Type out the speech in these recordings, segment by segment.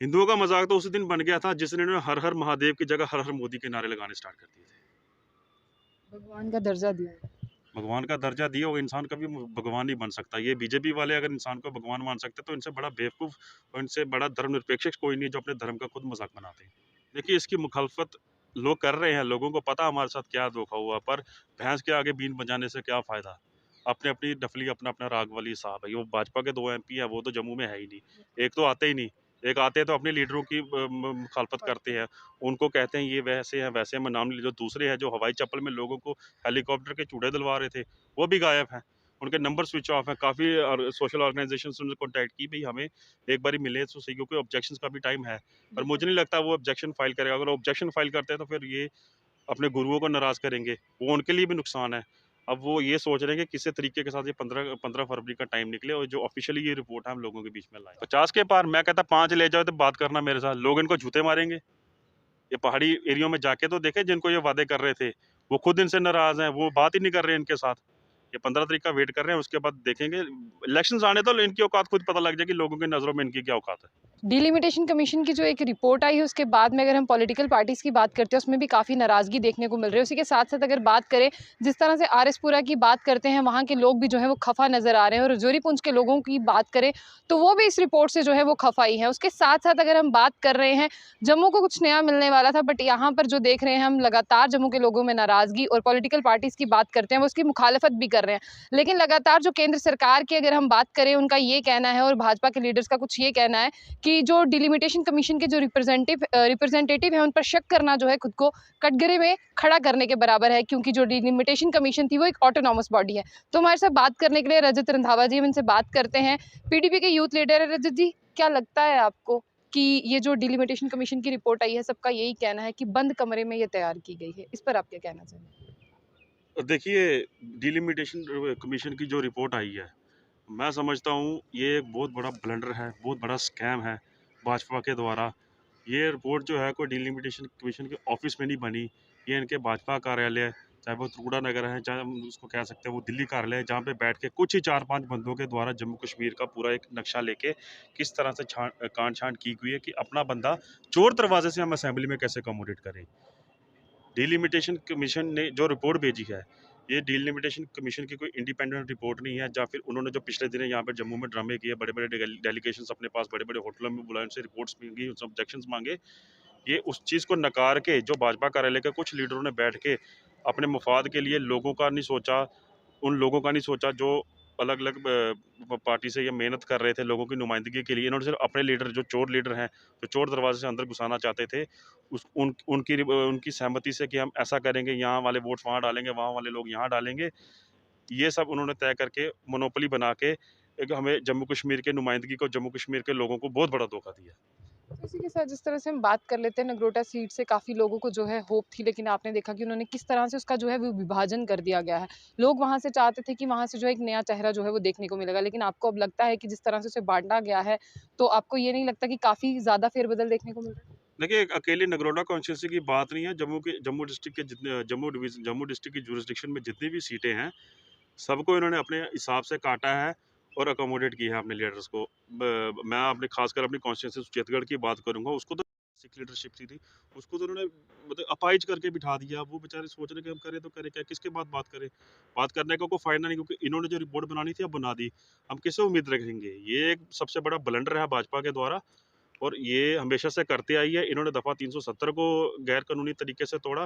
हिंदुओं का मज़ाक तो उसी दिन बन गया था जिस दिन इन्होंने हर हर महादेव की जगह हर हर मोदी के नारे लगाने स्टार्ट कर दिए थे। भगवान का दर्जा दिया है। भगवान का दर्जा दिया वो इंसान कभी भगवान नहीं बन सकता। ये बीजेपी वाले अगर इंसान को भगवान मान सकते तो इनसे बड़ा बेवकूफ़ और इनसे बड़ा धर्मनिरपेक्ष कोई नहीं जो अपने धर्म का खुद मज़ाक बनाते हैं। देखिए इसकी मुखालफत लोग कर रहे हैं, लोगों को पता हमारे साथ क्या धोखा हुआ, पर भैंस के आगे बीन बजाने से क्या फ़ायदा? अपनी-अपनी डफली अपना-अपना राग वाली साहब है। वो भाजपा के 2 एमपी हैं, वो तो जम्मू में है ही नहीं। एक तो आते ही नहीं, एक आते हैं तो अपने लीडरों की मुखालफत करते हैं। उनको कहते हैं ये वैसे हैं, वैसे हैं, मैं नाम नहीं ले जो दूसरे हैं जो हवाई चप्पल में लोगों को हेलीकॉप्टर के चूड़े दिलवा रहे थे, वो भी गायब हैं। उनके नंबर स्विच ऑफ हैं। काफ़ी और सोशल ऑर्गनाइज़ेशन से उन्होंने कॉन्टैक्ट की, भई हमें एक बारी मिले तो सही क्योंकि ऑब्जेक्शंस का भी टाइम है। पर मुझे नहीं लगता वो ऑब्जेक्शन फाइल करेगा। अगर वो ऑब्जेक्शन फाइल करते हैं तो फिर ये अपने गुरुओं को नाराज़ करेंगे, वो उनके लिए भी नुकसान है। अब वो ये सोच रहे हैं कि किसी तरीके के साथ ये 15 15 फरवरी का टाइम निकले और जो ऑफ़िशियली ये रिपोर्ट है हम लोगों के बीच में लाएँ। 50 के पार मैं कहता 5 ले जाओ तो बात करना मेरे साथ, लोग इनको जूते मारेंगे। ये पहाड़ी एरिया में जाके तो देखें जिनको ये वादे कर रहे थे, वो खुद इनसे नाराज़ हैं, वो बात ही नहीं कर रहे इनके साथ। ये 15 तारीख का वेट कर रहे हैं, उसके बाद देखेंगे। इलेक्शंस आने दो, इनकी औकात खुद पता लग जाएगी लोगों की नज़रों में इनकी क्या औकात है। डिलिमिटेशन कमीशन की जो एक रिपोर्ट आई है उसके बाद में अगर हम पॉलिटिकल पार्टीज़ की बात करते हैं उसमें भी काफ़ी नाराज़गी देखने को मिल रही है। उसी के साथ-साथ अगर बात करें जिस तरह से आरएसपुरा की बात करते हैं वहाँ के लोग भी जो है वो खफ़ा नज़र आ रहे हैं और जोरीपुंज के लोगों की बात करें तो वो भी इस रिपोर्ट से जो है वो खफ़ा ही हैं। उसके साथ-साथ अगर हम बात कर रहे हैं जम्मू को कुछ नया मिलने वाला था बट यहाँ पर जो देख रहे हैं हम लगातार जम्मू के लोगों में नाराज़गी और पॉलिटिकल पार्टीज़ की बात करते हैं वो उसकी मुखालफत भी कर रहे हैं। लेकिन लगातार जो केंद्र सरकार की अगर हम बात करें उनका ये कहना है और भाजपा के लीडर्स का कुछ ये कहना है कि जो डिलिमिटेशन कमीशन के जो रिप्रेजेंटेटिव हैं उन पर शक करना जो है खुद को कटघरे में खड़ा करने के बराबर है क्योंकि जो डिलिमिटेशन कमीशन थी वो एक ऑटोनॉमस बॉडी है। तो हमारे साथ बात करने के लिए रजत रंधावा जी हम इनसे बात करते हैं। पीडीपी के यूथ लीडर है रजत जी, क्या लगता है आपको कि ये जो डिलिमिटेशन कमीशन की रिपोर्ट आई है सबका यही कहना है कि बंद कमरे में ये तैयार की गई है, इस पर आप क्या कहना चाहेंगे? देखिए, डिलिमिटेशन कमीशन की जो रिपोर्ट आई है, मैं समझता हूँ ये एक बहुत बड़ा ब्लंडर है, बहुत बड़ा स्कैम है भाजपा के द्वारा। ये रिपोर्ट जो है कोई डिलिमिटेशन कमीशन के ऑफिस में नहीं बनी, ये इनके भाजपा कार्यालय है, चाहे वो त्रिकुटा नगर है, चाहे हम उसको कह सकते हैं वो दिल्ली कार्यालय है, जहाँ पे बैठ के कुछ ही 4-5 बंदों के द्वारा जम्मू कश्मीर का पूरा एक नक्शा लेके किस तरह से काट-छाँट की हुई है कि अपना बंदा चोर दरवाजे से हम असेंबली में कैसे अकोमोडेट करें। डिलिमिटेशन कमीशन ने जो रिपोर्ट भेजी है, ये डिलिमिटेशन कमीशन की कोई इंडिपेंडेंट रिपोर्ट नहीं है, या फिर उन्होंने जो पिछले दिनों यहाँ पे जम्मू में ड्रामे किए, बड़े-बड़े डेलीगेशंस अपने पास बड़े-बड़े होटलों में बुलाए, उनसे रिपोर्ट्स माँगी, उनसे ऑब्जेक्शंस माँगे। ये उस चीज़ को नकार के जो भाजपा कार्यालय के कुछ लीडरों ने बैठ के अपने मफाद के लिए लोगों का नहीं सोचा, उन लोगों का नहीं सोचा जो अलग-अलग पार्टी से ये मेहनत कर रहे थे लोगों की नुमाइंदगी के लिए। इन्होंने सिर्फ़ अपने लीडर जो चोर लीडर हैं, जो चोर दरवाज़े से अंदर घुसाना चाहते थे, उनकी सहमति से कि हम ऐसा करेंगे, यहाँ वाले वोट्स वहाँ डालेंगे, वहाँ वाले लोग यहाँ डालेंगे। ये सब उन्होंने तय करके मोनोपोली बना के एक हमें जम्मू कश्मीर के नुमाइंदगी को, जम्मू कश्मीर के लोगों को बहुत बड़ा धोखा दिया। इसी के साथ जिस तरह से हम बात कर लेते हैं नगरोटा सीट से काफ़ी लोगों को जो है होप थी लेकिन आपने देखा कि उन्होंने किस तरह से उसका जो है वो विभाजन कर दिया गया है। लोग वहाँ से चाहते थे कि वहाँ से जो है एक नया चेहरा जो है वो देखने को मिलेगा लेकिन आपको अब लगता है कि जिस तरह से उसे बाँटा गया है, तो आपको ये नहीं लगता कि काफ़ी ज़्यादा फेरबदल देखने को मिल रहा है? देखिए, एक अकेले नगरोटा कॉन्स्टिट्यूंसी की बात नहीं है, जम्मू डिस्ट्रिक्ट के जितने जम्मू डिस्ट्रिक्ट की ज्यूरिसडिक्शन में जितनी भी सीटें हैं, सबको इन्होंने अपने हिसाब से काटा है और अकोमोडेट किया है अपने लीडर्स को। मैं अपने खासकर अपनी कॉन्स्टिट्यूंसी चित्तगढ़ की बात करूंगा, उसको तो सिख लीडरशिप थी, उसको तो उन्होंने मतलब अपाइज करके बिठा दिया। वो बेचारे सोच रहे कि हम करें तो करें क्या, किसके बात करें। बात करने का कोई फायदा नहीं, क्योंकि इन्होंने जो रिपोर्ट बनानी थी अब बना दी। हम किससे उम्मीद रखेंगे? ये एक सबसे बड़ा ब्लंडर है भाजपा के द्वारा, और ये हमेशा से करते आई है। इन्होंने दफ़ा 370 को गैर कानूनी तरीके से तोड़ा।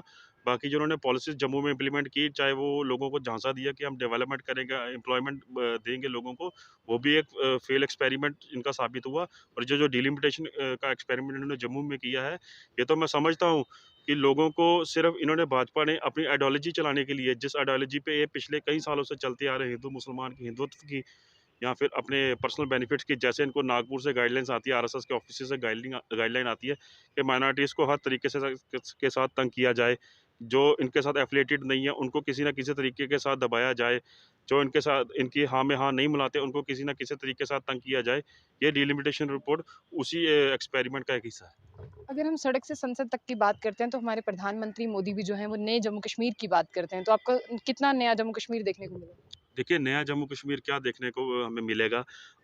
बाकी जो उन्होंने पॉलिसीज़ जम्मू में इम्प्लीमेंट की, चाहे वो लोगों को झांसा दिया कि हम डेवलपमेंट करेंगे, एम्प्लॉयमेंट देंगे लोगों को, वो भी एक फेल एक्सपेरिमेंट इनका साबित हुआ। और जो डिलिमिटेशन का एक्सपेरिमेंट इन्होंने जम्मू में किया है, ये तो मैं समझता हूँ कि लोगों को सिर्फ़ इन्होंने भाजपा ने अपनी आइडियोलॉजी चलाने के लिए, जिस आइडियोलॉजी पे ये पिछले कई सालों से चलते आ रहे हैं, हिंदू-मुसलमान की, हिंदुत्व की, या फिर अपने पर्सनल बेनिफिट्स की, जैसे इनको नागपुर से गाइडलाइंस आती है, आरएसएस के ऑफिस से गाइडलाइन आती है कि माइनॉरिटीज़ को हर तरीके से के साथ तंग किया जाए, जो इनके साथ एफिलिएटेड नहीं है उनको किसी ना किसी तरीके के साथ दबाया जाए, जो इनके साथ इनकी हाँ में हाँ नहीं मिलाते उनको किसी ना किसी तरीके से तंग किया जाए। ये डिलिमिटेशन रिपोर्ट उसी एक्सपेरिमेंट का एक हिस्सा है। अगर हम सड़क से संसद तक की बात करते हैं तो हमारे प्रधानमंत्री मोदी भी जो हैं वो नए जम्मू कश्मीर की बात करते हैं। तो आपको कितना नया जम्मू कश्मीर देखने को मिला? देखिए, नया जम्मू कश्मीर क्या देखने को हमें मिलेगा।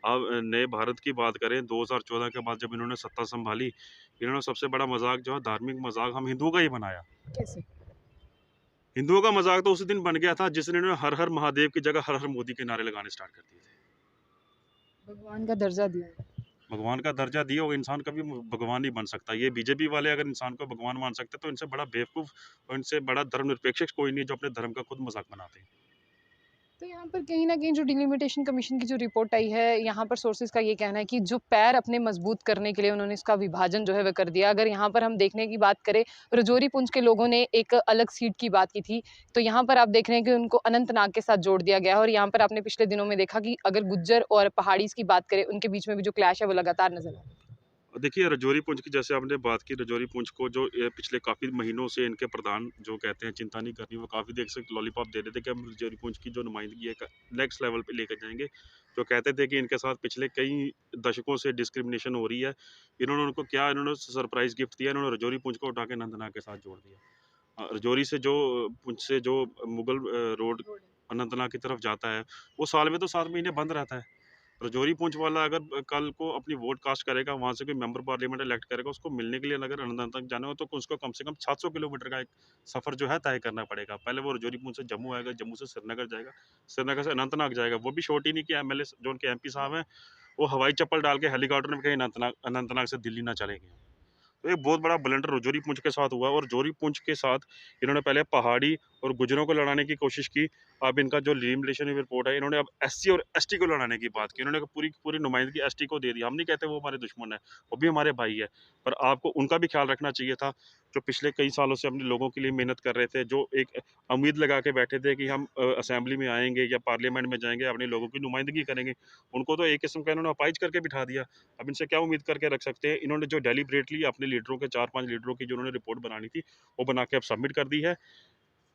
अब नए भारत की बात करें 2014 के बाद जब इन्होंने सत्ता सँभाली, इन्होंने सबसे बड़ा मज़ाक जो है धार्मिक मज़ाक हम हिंदुओं का ही बनाया। कैसे? हिंदुओं का मज़ाक तो उसी दिन बन गया था जिस दिन इन्होंने हर हर महादेव की जगह हर हर मोदी के नारे लगाने स्टार्ट कर दिए थे। भगवान का दर्जा दिया। भगवान का दर्जा दिया वो इंसान कभी भगवान नहीं बन सकता। ये बीजेपी वाले अगर इंसान को भगवान मान सकते हैं तो इनसे बड़ा बेवकूफ़ और इनसे बड़ा धर्मनिरपेक्ष कोई नहीं है जो अपने धर्म का खुद मज़ाक बनाते हैं। तो यहाँ पर कहीं न कहीं जो डिलिमिटेशन कमीशन की जो रिपोर्ट आई है, यहाँ पर सोर्सेज़ का ये कहना है कि जो पैर अपने मज़बूत करने के लिए उन्होंने इसका विभाजन जो है वह कर दिया। अगर यहाँ पर हम देखने की बात करें, राजौरी पुंछ के लोगों ने एक अलग सीट की बात की थी, तो यहाँ पर आप देख रहे हैं कि उनको अनंतनाग के साथ जोड़ दिया गया है और यहाँ पर आपने पिछले दिनों में देखा कि अगर गुज्जर और पहाड़ीज़ की बात करें, उनके बीच में भी जो क्लैश है वो लगातार नज़र आ रहा है। देखिए, रजौरी पुंछ की जैसे आपने बात की, रजौरी पुंछ को जो पिछले काफ़ी महीनों से इनके प्रधान जो कहते हैं चिंता नहीं करनी, वो काफ़ी देर से लॉलीपॉप दे रहे थे कि हम रजौरी पुंछ की जो नुमाइंदगी है नेक्स्ट लेवल पे लेकर जाएँगे। जो कहते थे कि इनके साथ पिछले कई दशकों से डिस्क्रिमिनेशन हो रही है। इन्होंने सरप्राइज़ गिफ्ट दिया, इन्होंने रजौरी पुंछ को उठा के अनंतनाग के साथ जोड़ दिया। रजौरी से जो पुंछ से जो मुगल रोड अनंतनाग की तरफ जाता है, वो साल में तो 7 महीने बंद रहता है। रजौरी पुंछ वाला अगर कल को अपनी वोट कास्ट करेगा, वहाँ से कोई मेंबर पार्लियामेंट इलेक्ट करेगा, उसको मिलने के लिए अगर अनंतनाग तक जाना हो तो उसको कम से कम 700 किलोमीटर का एक सफ़र जो है तय करना पड़ेगा। पहले वो रजौरी पुंछ से जम्मू आएगा, जम्मू से श्रीनगर जाएगा, श्रीनगर से अनंतनाग जाएगा। वो भी शॉर्ट ही नहीं कि एमएलए जो उनके एमपी साहब हैं, वो हवाई चप्पल डाल के हेलीकॉप्टर में कहीं अनंतनाग अनंतनाग से दिल्ली ना चले गए। तो एक बहुत बड़ा ब्लंडर रजौरी पुंछ के साथ हुआ और जोरी पुंछ के साथ इन्होंने पहले पहाड़ी और गुज्जरों को लड़ाने की कोशिश की। अब इनका जो लिमिटेशन रिपोर्ट है, इन्होंने अब एससी और एसटी को लड़ाने की बात की। इन्होंने पूरी पूरी नुमाइंदगी एसटी को दे दी। हम नहीं कहते वो हमारे दुश्मन है, वो भी हमारे भाई है, पर आपको उनका भी ख्याल रखना चाहिए था जो पिछले कई सालों से अपने लोगों के लिए मेहनत कर रहे थे, जो एक उम्मीद लगा के बैठे थे कि हम असेंबली में आएंगे या पार्लियामेंट में जाएंगे, अपने लोगों की नुमाइंदगी करेंगे। उनको तो एक किस्म का इन्होंने अपाइज करके बिठा दिया। अब इनसे क्या उम्मीद करके रख सकते हैं। इन्होंने जो डेलिबरेटली अपने लीडरों के 4-5 लीडरों की जो उन्होंने रिपोर्ट बनानी थी, वो बना के अब सबमिट कर दी है।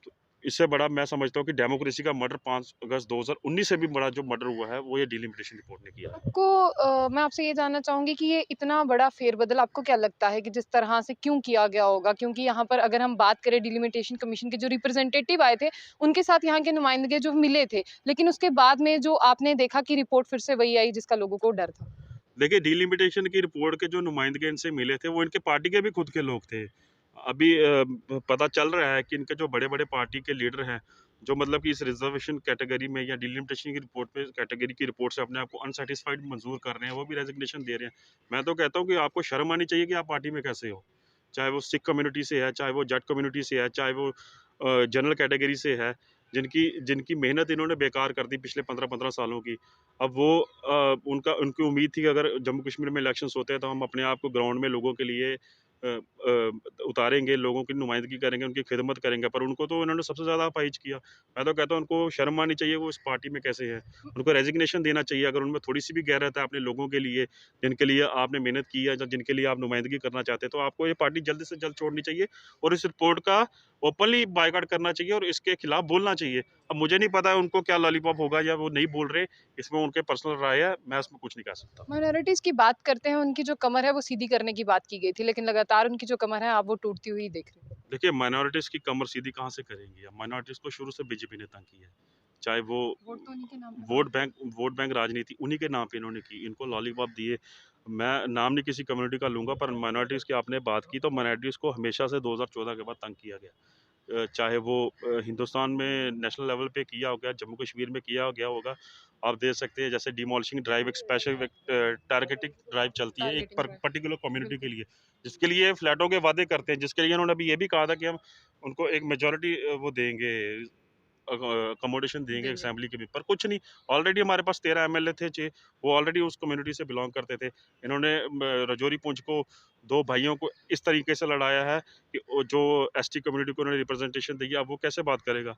तो इससे बड़ा मैं समझता हूँ कि डेमोक्रेसी का मर्डर 5 अगस्त 2019 से भी बड़ा जो मर्डर हुआ है, वो ये डिलिमिटेशन रिपोर्ट ने किया है। आपको मैं आपसे ये जानना चाहूँगी कि ये इतना बड़ा फेरबदल आपको क्या लगता है कि जिस तरह से क्यों किया गया होगा? क्योंकि यहाँ पर अगर हम बात करें डिलिमिटेशन कमीशन के जो रिप्रेजेंटेटिव आए थे, उनके साथ यहाँ के नुमाइंदगे जो मिले थे, लेकिन उसके बाद में जो आपने देखा कि रिपोर्ट फिर से वही आई जिसका लोगों को डर था। देखिए, डिलिमिटेशन की रिपोर्ट के जो नुमाइंदगे इनसे मिले थे, वो इनके पार्टी के भी खुद के लोग थे। अभी पता चल रहा है कि इनके जो बड़े-बड़े पार्टी के लीडर हैं, जो मतलब कि इस रिज़र्वेशन कैटेगरी में या डिलिमिटेशन की रिपोर्ट पे कैटेगरी की रिपोर्ट से अपने आप को अनसैटिस्फाइड मंज़ूर कर रहे हैं, वो भी रेज़िग्नेशन दे रहे हैं। मैं तो कहता हूँ कि आपको शर्म आनी चाहिए कि आप पार्टी में कैसे हो। चाहे वो सिख कम्युनिटी से है, चाहे वो जट कम्युनिटी से है, चाहे वो जनरल कैटेगरी से है, जिनकी जिनकी मेहनत इन्होंने बेकार कर दी पिछले 15-15 सालों की। अब वो उनकी उम्मीद थी कि अगर जम्मू कश्मीर में इलेक्शंस होते हैं तो हम अपने आप को ग्राउंड में लोगों के लिए उतारेंगे, लोगों की नुमाइंदगी करेंगे, उनकी खिदमत करेंगे, पर उनको तो उन्होंने सबसे ज़्यादा अपाहिज किया। मैं तो कहता हूँ उनको शर्म आनी चाहिए वो इस पार्टी में कैसे हैं। उनको रेज़िग्नेशन देना चाहिए अगर उनमें थोड़ी-सी भी गैरत है अपने लोगों के लिए, जिनके लिए आपने मेहनत की है, जिनके लिए आप नुमाइंदगी करना चाहते हैं, तो आपको ये पार्टी जल्द से जल्द छोड़नी चाहिए और इस रिपोर्ट का ओपनली बायकॉट करना चाहिए और इसके खिलाफ बोलना चाहिए। अब मुझे नहीं पता है उनको क्या लॉलीपॉप होगा या वो नहीं बोल रहे, इसमें उनके पर्सनल राय है, मैं इसमें कुछ नहीं कह सकता। माइनॉरिटीज़ की बात करते हैं, उनकी जो कमर है वो सीधी करने की बात की गई थी, लेकिन लगातार उनकी जो कमर है आप वो टूटती हुई देख रहे हैं। देखिए, माइनॉरिटीज़ की कमर सीधी कहाँ से करेंगी? अब माइनॉरिटीज़ को शुरू से बीजेपी ने तंग किया है। चाहे वो वोट तो उन्हीं के नाम पे वोट बैंक वोट बैंक राजनीति उन्हीं के नाम पे इन्होंने की। इनको लॉलीपॉप दिए। मैं नाम नहीं किसी कम्युनिटी का लूँगा, पर माइनॉरिटीज़ की आपने बात की, तो माइनॉरिटीज़ को हमेशा से 2014 के बाद तंग किया गया। चाहे वो हिंदुस्तान में नेशनल लेवल पे किया हो गया, जम्मू कश्मीर में किया गया होगा। आप देख सकते हैं जैसे डिमोलिशिंग ड्राइव, एक स्पेशल टारगेटिंग ड्राइव चलती है एक टारगेटिंग ड्राइव। पर्टिकुलर कम्युनिटी के बिल्कुल। लिए, जिसके लिए फ्लैटों के वादे करते हैं, जिसके लिए उन्होंने अभी ये भी कहा था कि हम उनको एक मेजॉरिटी वो देंगे, अकोमोडेशन देंगे देंगे। असेंबली के भी, पर कुछ नहीं। ऑलरेडी हमारे पास 13 एमएलए थे, वो ऑलरेडी उस कम्युनिटी से बिलोंग करते थे। इन्होंने रजौरी पुंछ को, दो भाइयों को इस तरीके से लड़ाया है कि जो एसटी कम्युनिटी को उन्होंने रिप्रेजेंटेशन दी है, अब वो कैसे बात करेगा।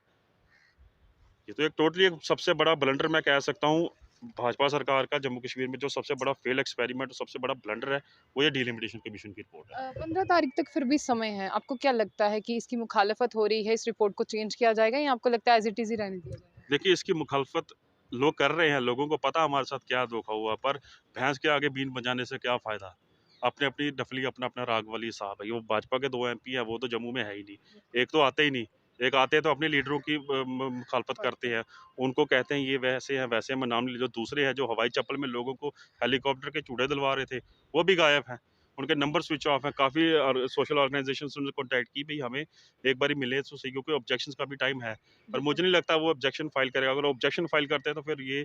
ये तो एक टोटली एक सबसे बड़ा ब्लंडर मैं कह सकता हूँ भाजपा सरकार का जम्मू कश्मीर में, जो सबसे बड़ा फेल एक्सपेरिमेंट और सबसे बड़ा ब्लंडर है, वो ये डिलिमिटेशन कमीशन की रिपोर्ट है। 15 तारीख तक फिर भी समय है। आपको क्या लगता है कि इसकी मुखालफत हो रही है, इस रिपोर्ट को चेंज किया जाएगा या आपको लगता है एज़ इट इज़ ही रहने दिया जाएगा? देखिए, इसकी मुखालफत लोग कर रहे हैं, लोगों को पता हमारे साथ क्या धोखा हुआ, पर भैंस के आगे बीन बजाने से क्या फ़ायदा। अपनी अपनी डफली, अपना अपना राग वाली साहब है। वो भाजपा के 2 एमपी हैं, वो तो जम्मू में है ही नहीं, एक तो आते ही नहीं। एक आते हैं तो अपने लीडरों की मुखालफत करते हैं, उनको कहते हैं ये वैसे हैं, मैं नाम नहीं ले, जो दूसरे हैं जो हवाई चप्पल में लोगों को हेलीकॉप्टर के चूड़े दिलवा रहे थे, वो भी गायब हैं। उनके नंबर स्विच ऑफ हैं। काफ़ी सोशल ऑर्गेनाइजेशन से उन्होंने कॉन्टैक्ट की, भई हमें एक बारी मिले तो सही, क्योंकि ऑब्जेक्शंस का भी टाइम है। पर मुझे बिल्कुल। नहीं लगता वो ऑब्जेक्शन फाइल करेगा। अगर ऑब्जेक्शन फाइल करते हैं तो फिर ये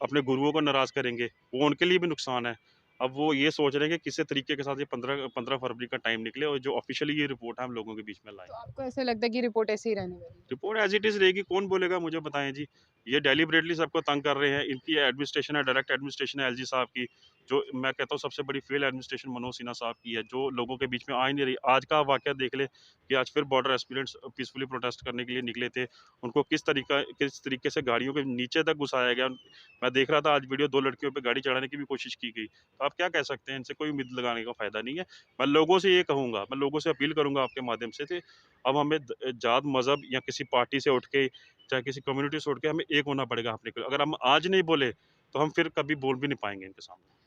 अपने गुरुओं को नाराज़ करेंगे, वो उनके लिए भी नुकसान है। अब वो ये सोच रहे हैं कि किसी तरीके के साथ ये 15 15 फरवरी का टाइम निकले और जो ऑफ़िशियली ये रिपोर्ट है हम लोगों के बीच में लाएँ। तो आपको ऐसा लगता है कि रिपोर्ट ऐसे ही रहने वाली है? रिपोर्ट एज़ इट इज़ रहेगी, कौन बोलेगा मुझे बताएँ जी। ये डेलिबरेटली सबको तंग कर रहे हैं, इनकी एडमिनिस्ट्रेशन है, डायरेक्ट एडमिनिस्ट्रेशन है एलजी साहब की, जो मैं कहता हूँ सबसे बड़ी फेल एडमिनिस्ट्रेशन मनोज सिन्हा साहब की है, जो लोगों के बीच में आ ही नहीं रही। आज का वाकया देख लें कि आज फिर बॉर्डर एस्पिरेंट्स पीसफुली प्रोटेस्ट करने के लिए निकले थे। उनको किस तरीके से गाड़ियों के नीचे तक घुसाया गया। मैं देख रहा था आज वीडियो, 2 लड़कियों पे गाड़ी चढ़ाने की भी कोशिश की गई। तो आप क्या कह सकते हैं, इनसे कोई उम्मीद लगाने का फ़ायदा नहीं है। मैं लोगों से ये कहूँगा, मैं लोगों से अपील करूँगा आपके माध्यम से कि अब हमें जात, मज़हब या किसी पार्टी से उठ के, चाहे किसी कम्युनिटी से उठ के हमें एक होना पड़ेगा अपने को। अगर हम आज नहीं बोले, तो हम फिर कभी बोल भी नहीं पाएँगे इनके सामने।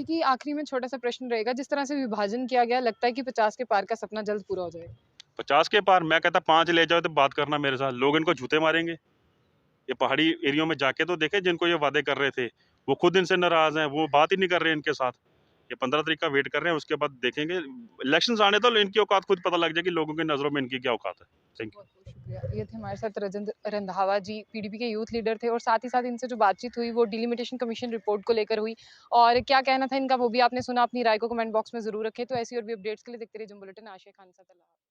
एक ही आखिरी में छोटा-सा प्रश्न रहेगा, जिस तरह से विभाजन किया गया, लगता है कि 50 के पार का सपना जल्द पूरा हो जाएगा? 50 के पार, मैं कहता 5 ले जाओ तो बात करना मेरे साथ, लोग इनको जूते मारेंगे। ये पहाड़ी एरियो में जाके तो देखें जिनको ये वादे कर रहे थे, वो खुद इनसे नाराज़ हैं, वो बात ही नहीं कर रहे हैं इनके साथ। ये 15 तारीख का वेट कर रहे हैं, उसके बाद देखेंगे। इलेक्शंस आने दो, इनकी औकात खुद पता लग जाएगी लोगों की नज़रों में इनकी क्या औकात है। Thank you. बहुत-बहुत शुक्रिया। ये थे हमारे साथ रंधावा जी, पीडीपी के यूथ लीडर थे और साथ ही साथ इनसे जो बातचीत हुई वो डिलिमिटेशन कमीशन रिपोर्ट को लेकर हुई और क्या कहना था इनका वो भी आपने सुना। अपनी राय को कमेंट बॉक्स में ज़रूर रखें। तो ऐसी और भी अपडेट्स के लिए देखते रहिए जंग बुलेटिन। आशिया खान के साथ। अल्लाह हाफ़िज़।